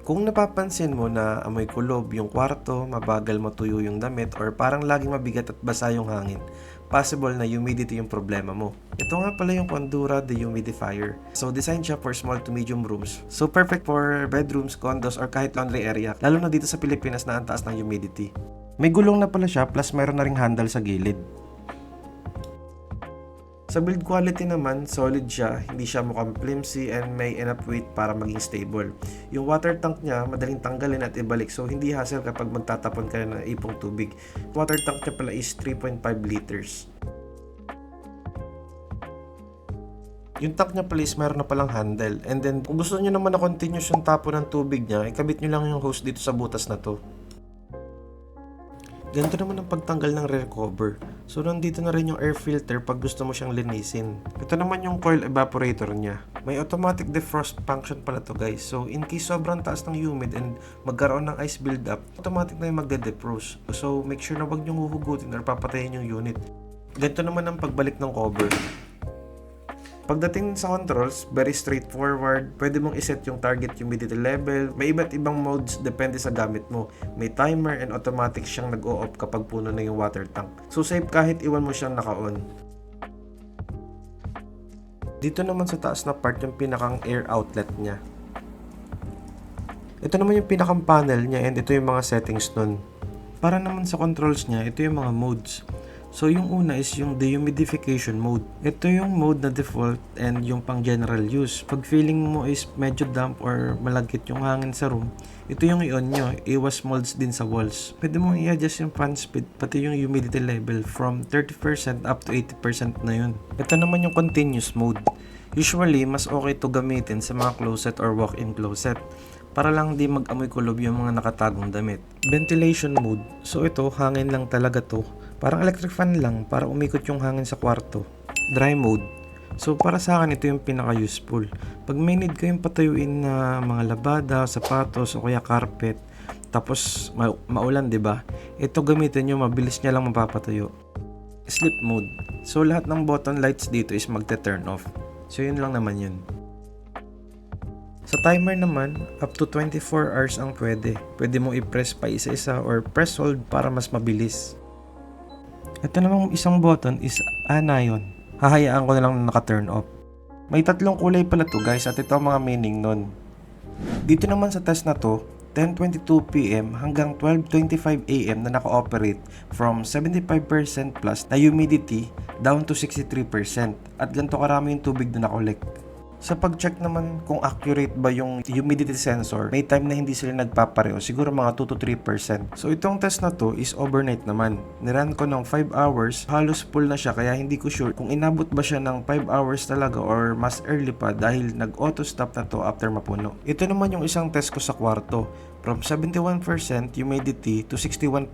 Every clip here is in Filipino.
Kung napapansin mo na amoy kulob yung kwarto, mabagal matuyo yung damit, or parang laging mabigat at basa yung hangin, possible na humidity yung problema mo. Ito nga pala yung Condura dehumidifier. So designed siya for small to medium rooms. So perfect for bedrooms, condos, or kahit laundry area, lalo na dito sa Pilipinas na ang taas ng humidity. May gulong na pala siya, plus mayroon na ring handle sa gilid. Sa build quality naman, solid siya, hindi siya mukhang flimsy and may enough weight para maging stable. Yung water tank niya, madaling tanggalin at ibalik, so hindi hassle kapag magtatapon ka na ng ipong tubig. Water tank niya pala is 3.5 liters. Yung tank niya pala is meron na palang handle, and then kung gusto niyo naman na continuous yung tapon ng tubig niya, ikabit niyo lang yung hose dito sa butas na to. Ganito naman ang pagtanggal ng rear cover. So nandito na rin yung air filter pag gusto mo siyang linisin. Ito naman yung coil evaporator niya. May automatic defrost function pala to guys. So in case sobrang taas ng humid and magkaroon ng ice build up, automatic na yung magde-defrost. So make sure na wag niyong huhugutin or papatayin yung unit. Ganito naman ang pagbalik ng cover. Pagdating sa controls, very straightforward. Pwede mong iset yung target humidity level. May iba't ibang modes depende sa gamit mo. May timer and automatic siyang nag-o-off kapag puno na yung water tank. So safe kahit iwan mo siyang naka-on. Dito naman sa taas na part yung pinakang air outlet niya. Ito naman yung pinakang panel niya and ito yung mga settings nun. Para naman sa controls niya, ito yung mga modes. So yung una is yung dehumidification mode. Ito yung mode na default and yung pang general use. Pag feeling mo is medyo damp or malagkit yung hangin sa room, ito yung i-on nyo. Iwas molds din sa walls. Pwede mong i-adjust yung fan speed pati yung humidity level from 30% up to 80% na yun. Ito naman yung continuous mode. Usually, mas okay to gamitin sa mga closet or walk-in closet para lang di mag-amoy kulob yung mga nakatagong damit. Ventilation mode. So ito, hangin lang talaga to. Parang electric fan lang para umikot yung hangin sa kwarto. Dry mode. So para sa akin ito yung pinaka-useful. Pag may need kayong patayuin na mga labada, sapatos o kaya carpet, tapos maulan 'di ba? Ito gamitin nyo, mabilis niya lang mapapatayo. Sleep mode. So lahat ng button lights dito is magte-turn off. So yun lang naman yun. Sa timer naman, up to 24 hours ang pwede. Pwede mong i-press pa isa-isa or press hold para mas mabilis. Ito namang isang button is anion. Hahayaan ko na lang na naka-turn off. May tatlong kulay pala to guys at ito ang mga meaning nun. Dito naman sa test na to, 10:22 PM hanggang 12:25 AM na naka-operate from 75% plus na humidity down to 63% at ganito karami yung tubig na na-collect. Sa pag-check naman kung accurate ba yung humidity sensor, may time na hindi sila nagpapareho, siguro mga 2 to 3%. So itong test na to is overnight naman. Niran ko ng 5 hours, halos full na siya kaya hindi ko sure kung inabot ba siya ng 5 hours talaga or mas early pa dahil nag-auto stop na to after mapuno. Ito naman yung isang test ko sa kwarto. From 71% humidity to 61%.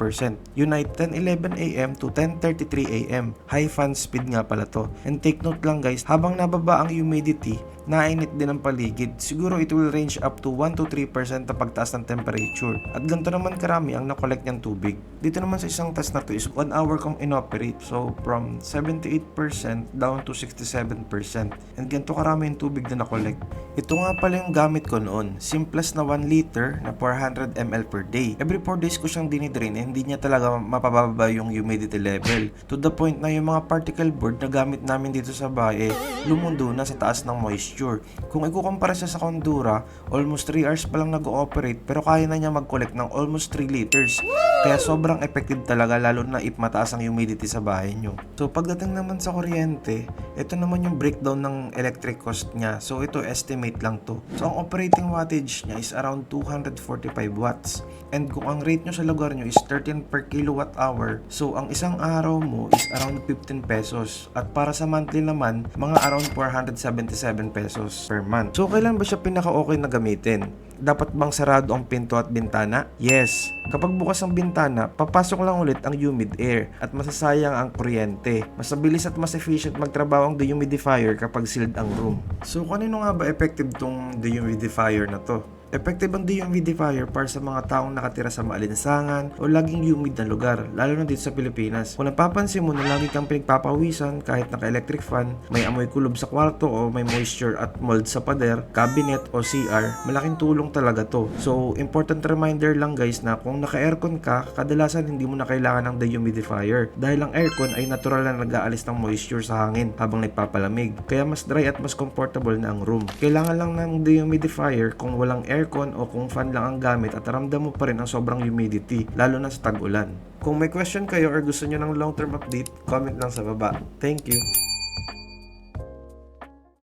Unite 10:11 AM to 10:33 AM. High fan speed nga pala to. And take note lang guys, habang nababa ang humidity, nainit din ang paligid. Siguro it will range up to 1 to 3% na pagtaas ng temperature. At ganito naman karami ang nakolekt niyang tubig. Dito naman sa isang test na to is 1 hour kong inoperate. So from 78% down to 67%. And ganito karami yung tubig na nakolekt. Ito nga pala yung gamit ko noon. Simplest na 1 liter na 400 ml per day. Every 4 days ko siyang dinidrain and hindi niya talaga mapababa yung humidity level. To the point na yung mga particle board na gamit namin dito sa bahay lumundo na sa taas ng moisture. Kung ikukumpara siya sa Condura, almost 3 hours pa lang nag-ooperate pero kaya na niya mag-collect ng almost 3 liters. Kaya sobrang effective talaga lalo na if mataas ang humidity sa bahay nyo. So pagdating naman sa kuryente, ito naman yung breakdown ng electric cost niya. So ito estimate lang to. So ang operating wattage niya is around 245 watts. And kung ang rate nyo sa lugar nyo is 13 per kilowatt hour, so ang isang araw mo is around 15 pesos. At para sa monthly naman, mga around 477 pesos per month. So kailan ba siya pinaka-okay na gamitin? Dapat bang sarado ang pinto at bintana? Yes. Kapag bukas ang bintana, papasok lang ulit ang humid air at masasayang ang kuryente. Mas mabilis at mas efficient magtrabaho ang dehumidifier kapag sealed ang room. So kanino nga ba effective tong dehumidifier na to? Effective ang dehumidifier para sa mga taong nakatira sa maalinsangan o laging humid na lugar, lalo na dito sa Pilipinas. Kung napapansin mo na lagi kang pinagpapawisan kahit naka-electric fan, may amoy kulob sa kwarto o may moisture at mold sa pader, cabinet o CR, malaking tulong talaga to. So, important reminder lang guys na kung naka-aircon ka, kadalasan hindi mo na kailangan ng dehumidifier dahil ang aircon ay natural na nag-aalis ng moisture sa hangin habang nagpapalamig. Kaya mas dry at mas comfortable na ang room. Kailangan lang ng dehumidifier kung walang aircon o kung fan lang ang gamit at ramdam mo pa rin ang sobrang humidity, lalo na sa tag-ulan. Kung may question kayo or gusto nyo ng long-term update, comment lang sa baba. Thank you!